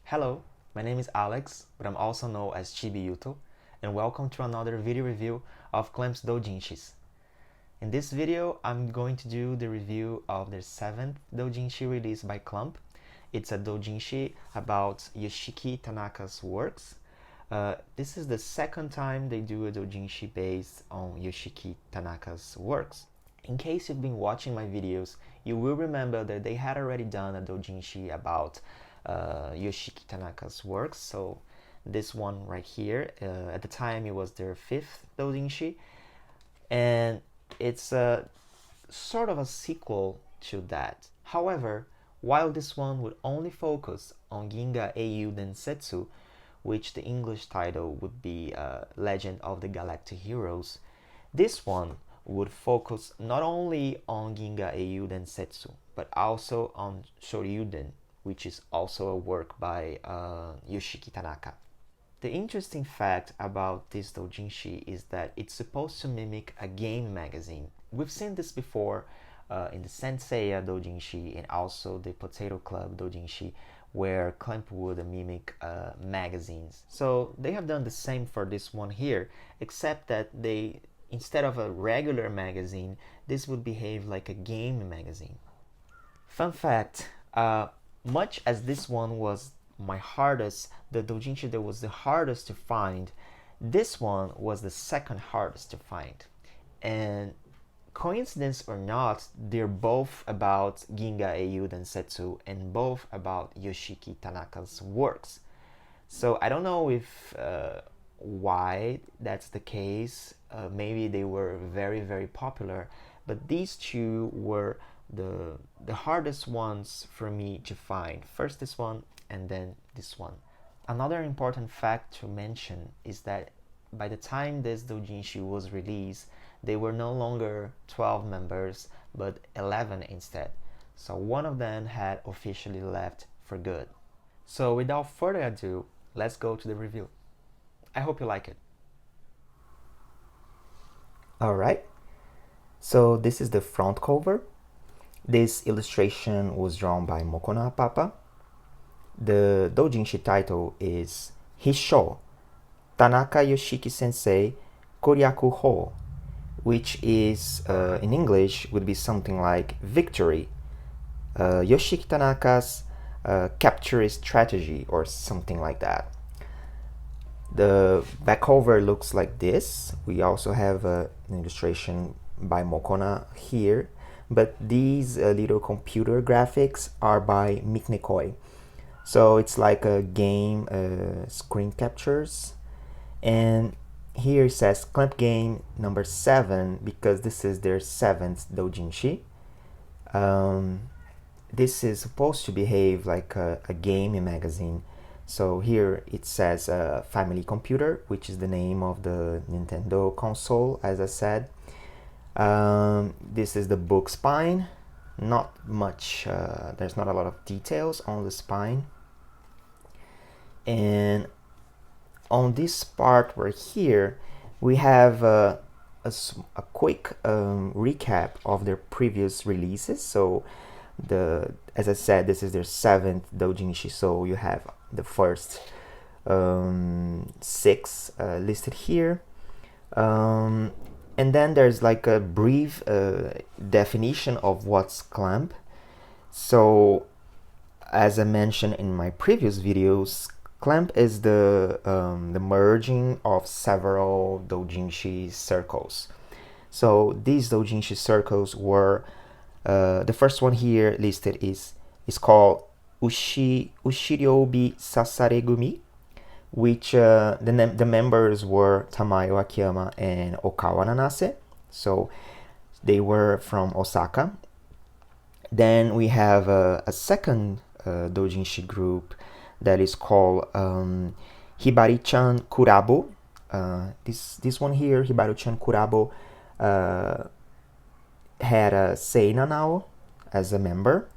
Hello, my name is Alex, but I'm also known as Chibi Yuto, and welcome to another video review of Clamp's Doujinshis. In this video, I'm going to do the review of their 7th doujinshi released by Clamp. It's a doujinshi about Yoshiki Tanaka's works. This is the second time they do a doujinshi based on Yoshiki Tanaka's works. In case you've been watching my videos, you will remember that they had already done a doujinshi about Yoshiki Tanaka's works. So this one right here, at the time it was their 5th doujinshi, and it's a sort of a sequel to that. However, while this one would only focus on Ginga Eiyuu Densetsu, which the English title would be Legend of the Galactic Heroes, this one would focus not only on Ginga Eiyuu Densetsu, but also on Sohryuden, which is also a work by Yoshiki Tanaka. The interesting fact about this doujinshi is that it's supposed to mimic a game magazine. We've seen this before in the Senseiya doujinshi and also the Potato Club doujinshi, where Clamp would mimic magazines. So they have done the same for this one here, except that they, instead of a regular magazine, this would behave like a game magazine. Fun fact, much as this one was my hardest, the doujinshi that was the hardest to find, this one was the second hardest to find. And coincidence or not, they're both about Ginga Eiyuu Densetsu and both about Yoshiki Tanaka's works. So I don't know if why that's the case. Maybe they were very popular, but these two were the hardest ones for me to find. First this one and then this one. Another important fact to mention is that by the time this doujinshi was released, they were no longer 12 members but 11 instead. So one of them had officially left for good. So without further ado, let's go to the review. I hope you like it. Alright, so this is the front cover. This illustration was drawn by Mokona Papa. The doujinshi title is Hisho, Tanaka Yoshiki Sensei Koryaku Ho, which is, in English, would be something like Victory, Yoshiki Tanaka's capture strategy, or something like that. The back cover looks like this. We also have an illustration by Mokona here, but these little computer graphics are by Miknikoi. So it's like a game screen captures. And here it says Clamp Game number 7 because this is their 7th doujinshi. This is supposed to behave like a game magazine. So here it says Family Computer, which is the name of the Nintendo console, as I said. This is the book spine. Not much, there's not a lot of details on the spine. And on this part right here, we have a quick recap of their previous releases. So as I said, this is their 7th doujinshi, so you have the first 6 listed here. And then there's like a brief definition of what's Clamp. So as I mentioned in my previous videos, Clamp is the merging of several doujinshi circles. So these doujinshi circles were, the first one here listed is called Ushiryobi Sasaregumi, which the members were Tamayo Akiyama and Okawa Nanase. So they were from Osaka. Then we have a second doujinshi group that is called Hibari-chan Kurabo. This one here, Hibari-chan Kurabo, had Sei Nanao as a member.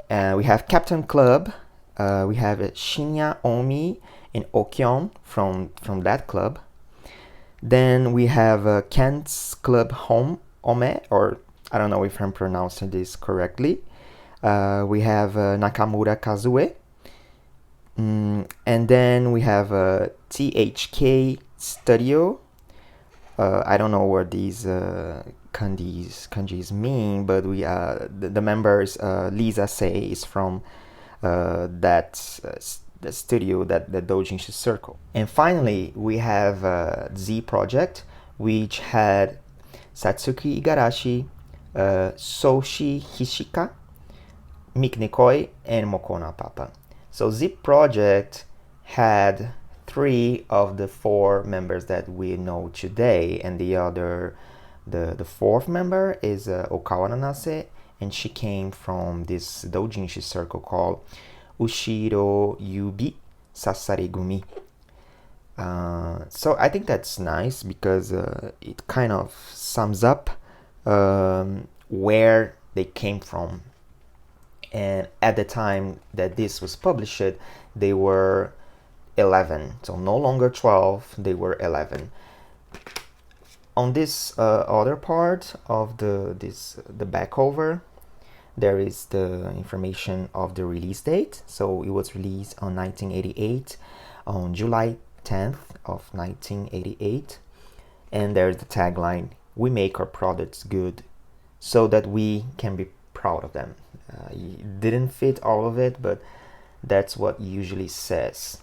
We have Captain Club. We have Shinya Omi and Okyon from that club. Then we have Kent's Club Ome, or I don't know if I'm pronouncing this correctly. We have Nakamura Kazue. And then we have a THK Studio. I don't know what these kanjis mean, but the members Lisa Say is from the studio, that the Doujinshi Circle. And finally, we have Z Project, which had Satsuki Igarashi, Soshi Hishika, Miknikoi, and Mokona Papa. So Z Project had 3 of the 4 members that we know today, and the 4th member is Okawa Nanase, and she came from this doujinshi circle called Ushiro Yubi Sasarigumi. So I think that's nice because it kind of sums up where they came from. And at the time that this was published, they were 11, so no longer 12, they were 11. On this other part of the back cover, there is the information of the release date. So it was released on 1988, on July 10th of 1988. And there's the tagline, "We make our products good so that we can be proud of them." It didn't fit all of it, but that's what usually says.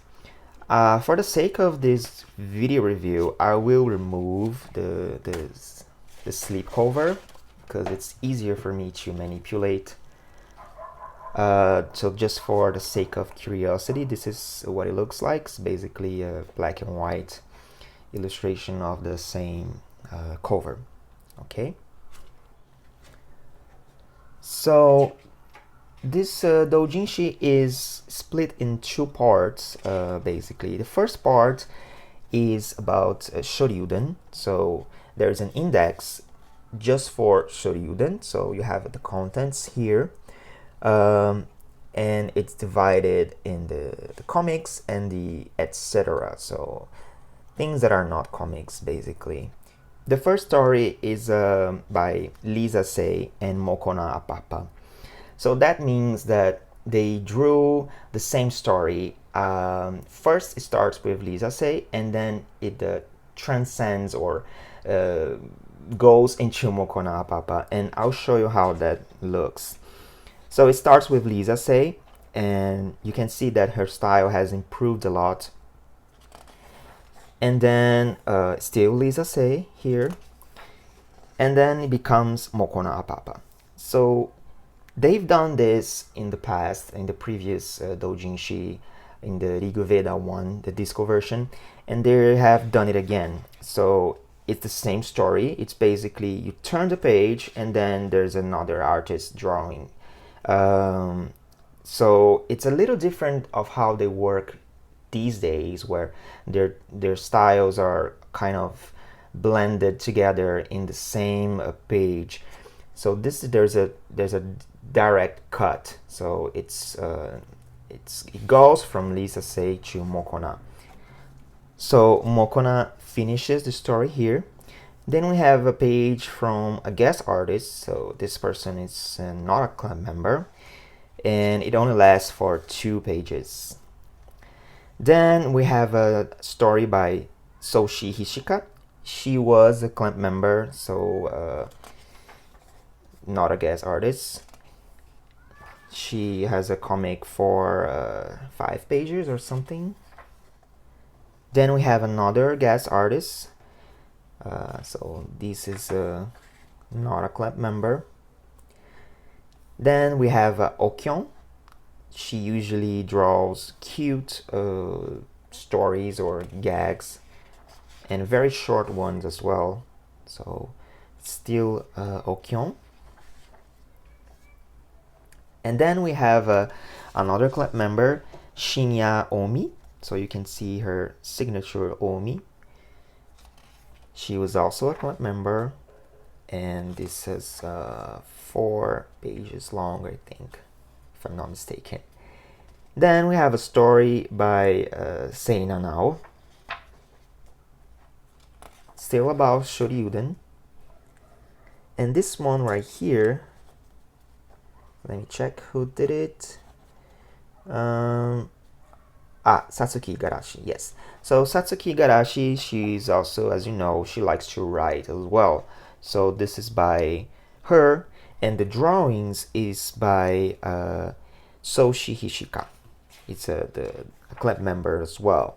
For the sake of this video review, I will remove the sleep cover because it's easier for me to manipulate. So just for the sake of curiosity, this is what it looks like. It's basically a black and white illustration of the same cover. Okay. So this doujinshi is split in 2 parts, basically. The first part is about Sohryuden. So there's an index just for Sohryuden. So you have the contents here. And it's divided in the comics and the etc. So things that are not comics, basically. The first story is by Lisa Say and Mokona Apapa. So that means that they drew the same story. First, it starts with Lisa Say, and then it transcends or goes into Mokona Apapa, and I'll show you how that looks. So it starts with Lisa Say, and you can see that her style has improved a lot. And then still Lisa Say here, and then it becomes Mokona Apapa. So they've done this in the past, in the previous doujinshi, in the Rigveda 1, the disco version, and they have done it again. So it's the same story. It's basically you turn the page and then there's another artist drawing. So it's a little different of how they work these days, where their styles are kind of blended together in the same page. So there's a direct cut. So it goes from Lisa Say to Mokona. So Mokona finishes the story here. Then we have a page from a guest artist. So this person is not a club member, and it only lasts for 2 pages. Then we have a story by Soshi Hishika. She was a club member, so not a guest artist. She has a comic for 5 pages or something. Then we have another guest artist. So this is not a club member. Then we have Okyon. She usually draws cute stories or gags, and very short ones as well. So still Okyon. And then we have another club member, Shinya Omi. So you can see her signature Omi. She was also a club member, and this is 4 pages long, I think, if I'm not mistaken. Then we have a story by Sei Nanao, still about Sohryuden. And this one right here, let me check who did it. Satsuki Igarashi, yes. So Satsuki Igarashi, she's also, as you know, she likes to write as well. So this is by her, and the drawings is by Soshi Hishika. It's a club member as well.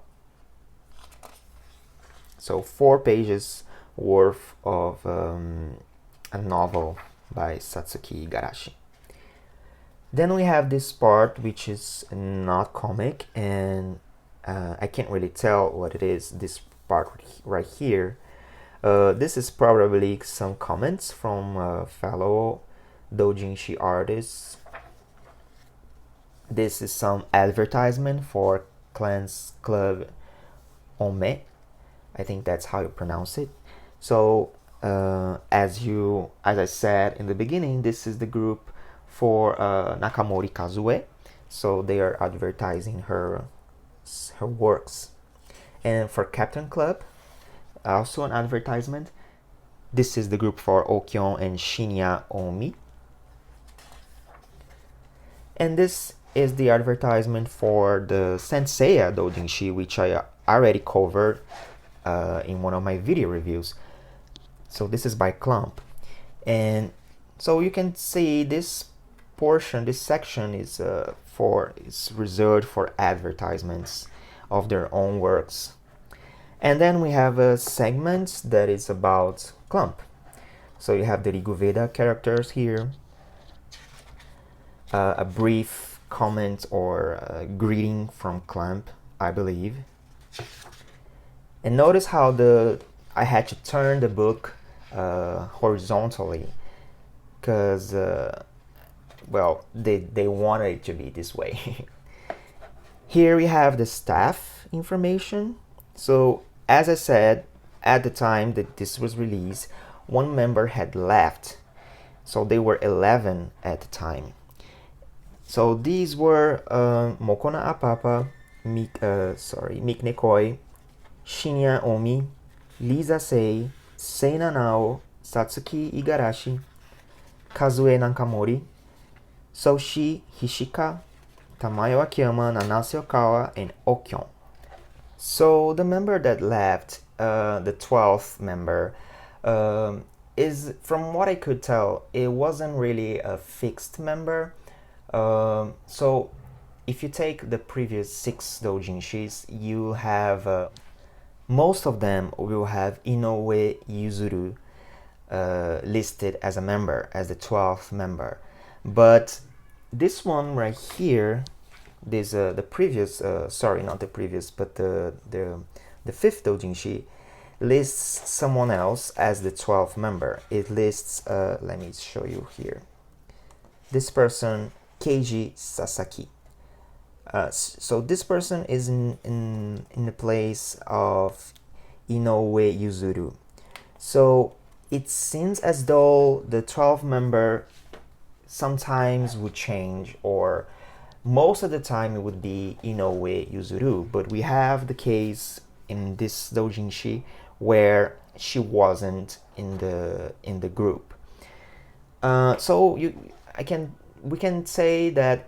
So 4 pages worth of a novel by Satsuki Igarashi. Then we have this part which is not comic, and I can't really tell what it is, this part right here. This is probably some comments from fellow doujinshi artists. This is some advertisement for Clans Club Ome. I think that's how you pronounce it. So as I said in the beginning, this is the group for Nakamori Kazue. So they are advertising her works. And for Captain Club, also an advertisement. This is the group for Okyon and Shinya Omi. And this is the advertisement for the Senseiya Doujinshi, which I already covered in one of my video reviews. So this is by Clump. And so you can see this portion, this section is reserved for advertisements of their own works. And then we have a segment that is about Clump. So you have the Riguveda characters here, a brief comment or greeting from Clump, I believe. And notice how I had to turn the book horizontally because well, they wanted it to be this way. Here we have the staff information. So as I said, at the time that this was released, one member had left. So they were 11 at the time. So these were Mokona Apapa, Miknekoi, Shinya Omi, Lisa Sei, Seina Nao, Satsuki Igarashi, Kazue Nakamori, Soshi Hishika, Tamayo Akiyama, Nanase Okawa, and Okyon. So the member that left, the 12th member, is, from what I could tell, it wasn't really a fixed member. So if you take the previous 6 doujinshis, you have most of them will have Inoue Yuzuru listed as a member, as the 12th member. But this one right here, this the previous, sorry, not the previous, but the 5th doujinshi lists someone else as the 12th member. It lists, let me show you here. This person, Keiji Sasaki. So this person is in the place of Inoue Yuzuru. So it seems as though the 12th member sometimes would change, or most of the time it would be Inoue Yuzuru. But we have the case in this doujinshi where she wasn't in the group. So we can say that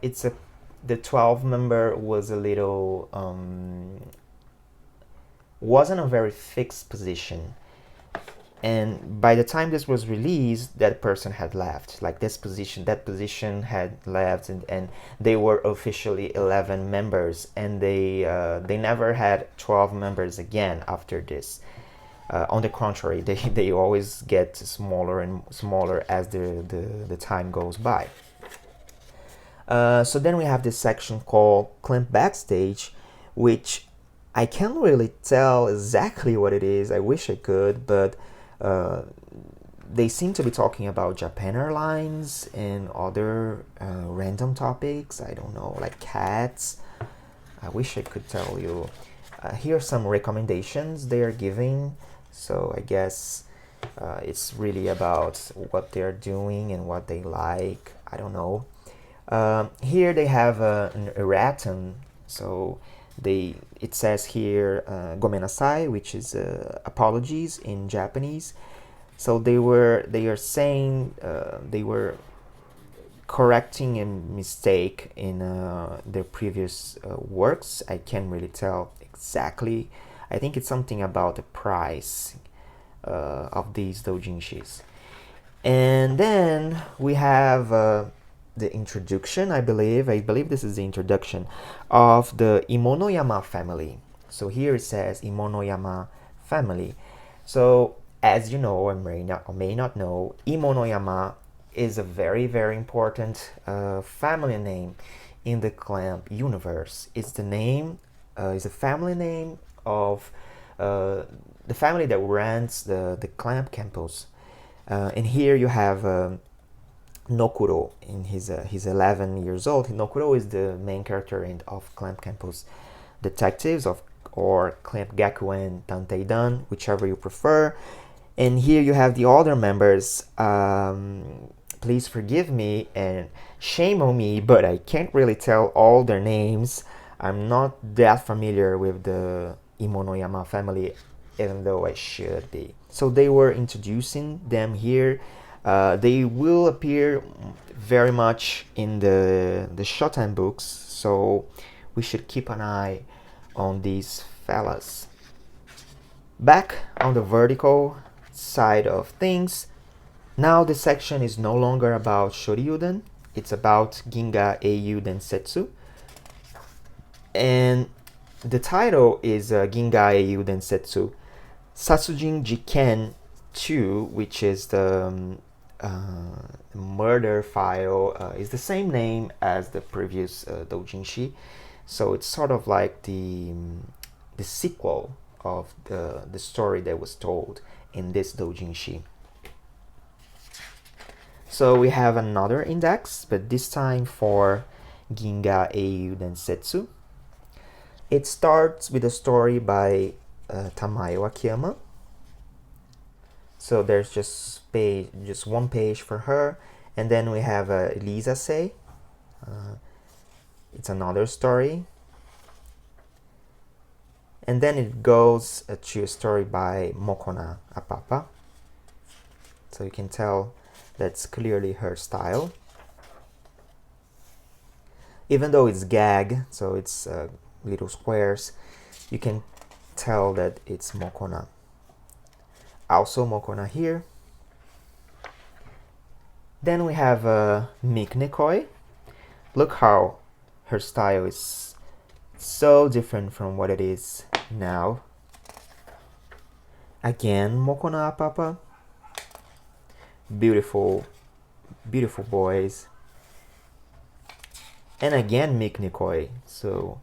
the 12th member was a little wasn't a very fixed position, and by the time this was released, that person had left. Like that position had left, and they were officially 11 members, and they never had 12 members again after this. On the contrary, they always get smaller and smaller as the time goes by. So then we have this section called Clamp Backstage, which I can't really tell exactly what it is. I wish I could, but they seem to be talking about Japan Airlines and other random topics. I don't know, like cats. I wish I could tell you. Here are some recommendations they are giving. So I guess it's really about what they're doing and what they like. I don't know. Here they have an ERRATUM. So it says here gomenasai, which is apologies in Japanese. So they were correcting a mistake in their previous works. I can't really tell exactly. I think it's something about the price of these doujinshis. And then we have the introduction, I believe this is the introduction of the Imonoyama family. So here it says Imonoyama family. So as you know, or may not know, Imonoyama is a very, very important family name in the clamp universe. It's the name, is a family name of the family that runs the clamp campus. And here you have Nokuro. In he's 11 years old. Nokuro is the main character of Clamp Campus Detectives or Clamp Gakuen Tanteidan, whichever you prefer. And here you have the other members. Please forgive me and shame on me, but I can't really tell all their names. I'm not that familiar with the Imonoyama family, even though I should be. So they were introducing them here. They will appear very much in the Shoten books, so we should keep an eye on these fellas. Back on the vertical side of things, now the section is no longer about Sohryuden, it's about Ginga Eiyuu Densetsu. And the title is Ginga Eiyuu Densetsu Satsujin Jiken 2, which is the murder file, is the same name as the previous doujinshi. So it's sort of like the sequel of the story that was told in this doujinshi. So we have another index, but this time for Ginga Eiyuu Densetsu. It starts with a story by Tamayo Akiyama. So there's just one page for her, and then we have Lisa Say. It's another story, and then it goes to a story by Mokona Apapa. So you can tell that's clearly her style, even though it's gag, so it's little squares. You can tell that it's Mokona. Also Mokona here. Then we have Miknikoi. Look how her style is so different from what it is now. Again, Mokona Apapa. Beautiful, beautiful boys. And again, Miknikoi. So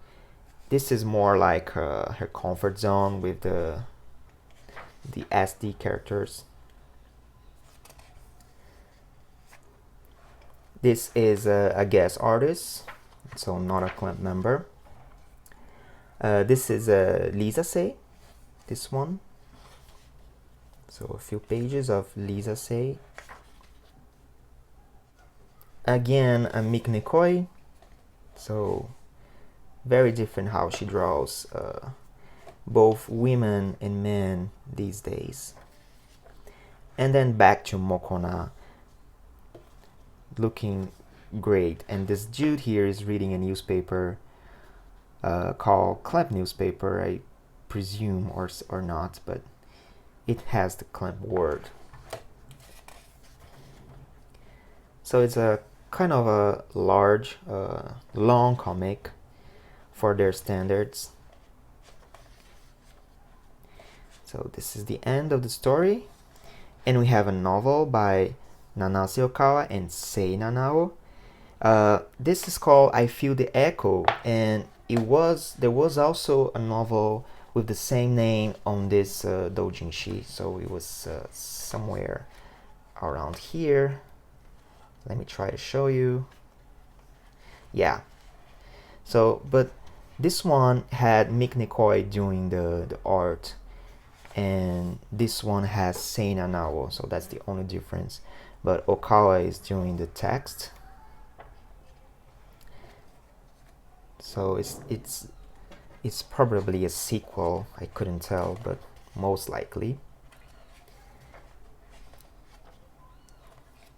this is more like her comfort zone with the SD characters. This is a guest artist, so not a clamp member. This is Lisa Say, this one. So a few pages of Lisa Say. Again, a Miknikoi. So very different how she draws both women and men these days. And then back to Mokona, looking great. And this dude here is reading a newspaper called Clamp Newspaper, I presume, or not, but it has the Clamp word. So it's a kind of a large, long comic for their standards. So this is the end of the story, and we have a novel by Nanase Okawa and Sei Nanao. This is called I Feel the Echo, and there was also a novel with the same name on this doujinshi, so it was somewhere around here. Let me try to show you. Yeah. So, but this one had Miknikoi doing the art, and this one has Sei Nanao, so that's the only difference. But Okawa is doing the text. So it's probably a sequel. I couldn't tell, but most likely.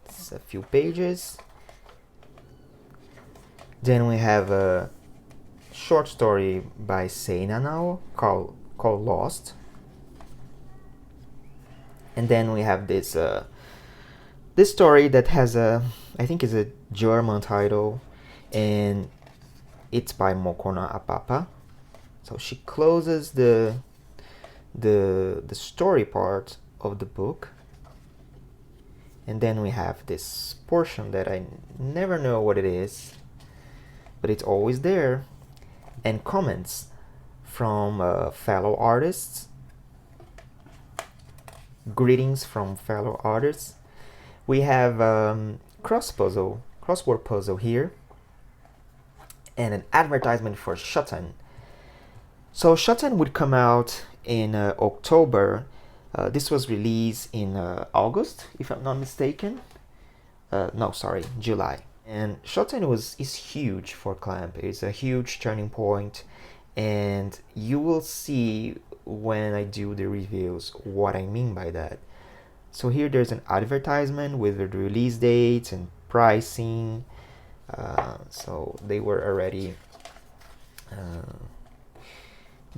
It's a few pages. Then we have a short story by Seina now called Lost. And then we have this this story that has I think is a German title, and it's by Mokona Apapa. So she closes the story part of the book. And then we have this portion that I never know what it is, but it's always there, and comments from fellow artists. Greetings from fellow artists. We have crossword puzzle here, and an advertisement for Shoten. So Shoten would come out in October. This was released in August, if I'm not mistaken. No, sorry, July. And Shoten is huge for Clamp. It's a huge turning point, and you will see when I do the reviews what I mean by that. So here there's an advertisement with the release dates and pricing. So they were already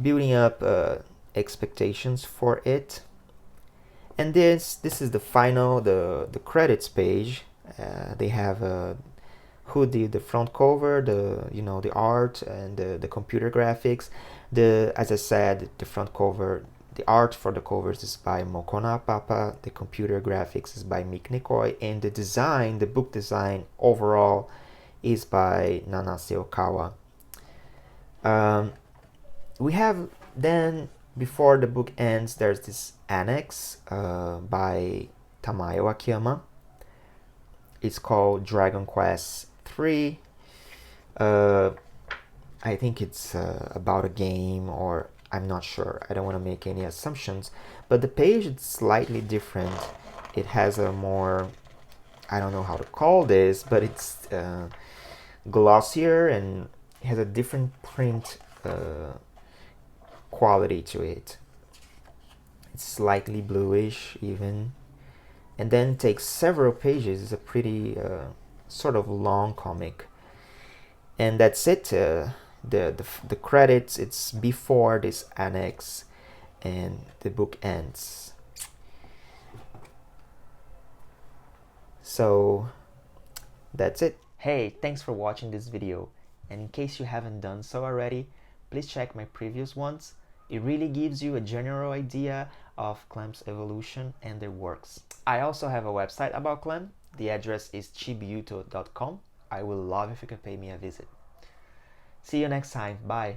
building up expectations for it. And this is the final, the credits page. They have who did the front cover, the art and the computer graphics. As I said, the front cover, the art for the covers is by Mokona Papa, the computer graphics is by Mick Nikoi, and the design, the book design overall, is by Nanase Okawa. We have then, before the book ends, there's this annex by Tamayo Akiyama. It's called Dragon Quest III. I think it's about a game, or I'm not sure. I don't want to make any assumptions, but the page is slightly different. It has a more, I don't know how to call this, but it's glossier and has a different print quality to it. It's slightly bluish even, and then takes several pages. It's a pretty sort of long comic, and that's it. The credits, it's before this annex, and the book ends. So that's it. Hey, thanks for watching this video, and in case you haven't done so already, please check my previous ones. It really gives you a general idea of Clamp's evolution and their works. I also have a website about Clamp. The address is chibiuto.com. I will love if you can pay me a visit. See you next time. Bye.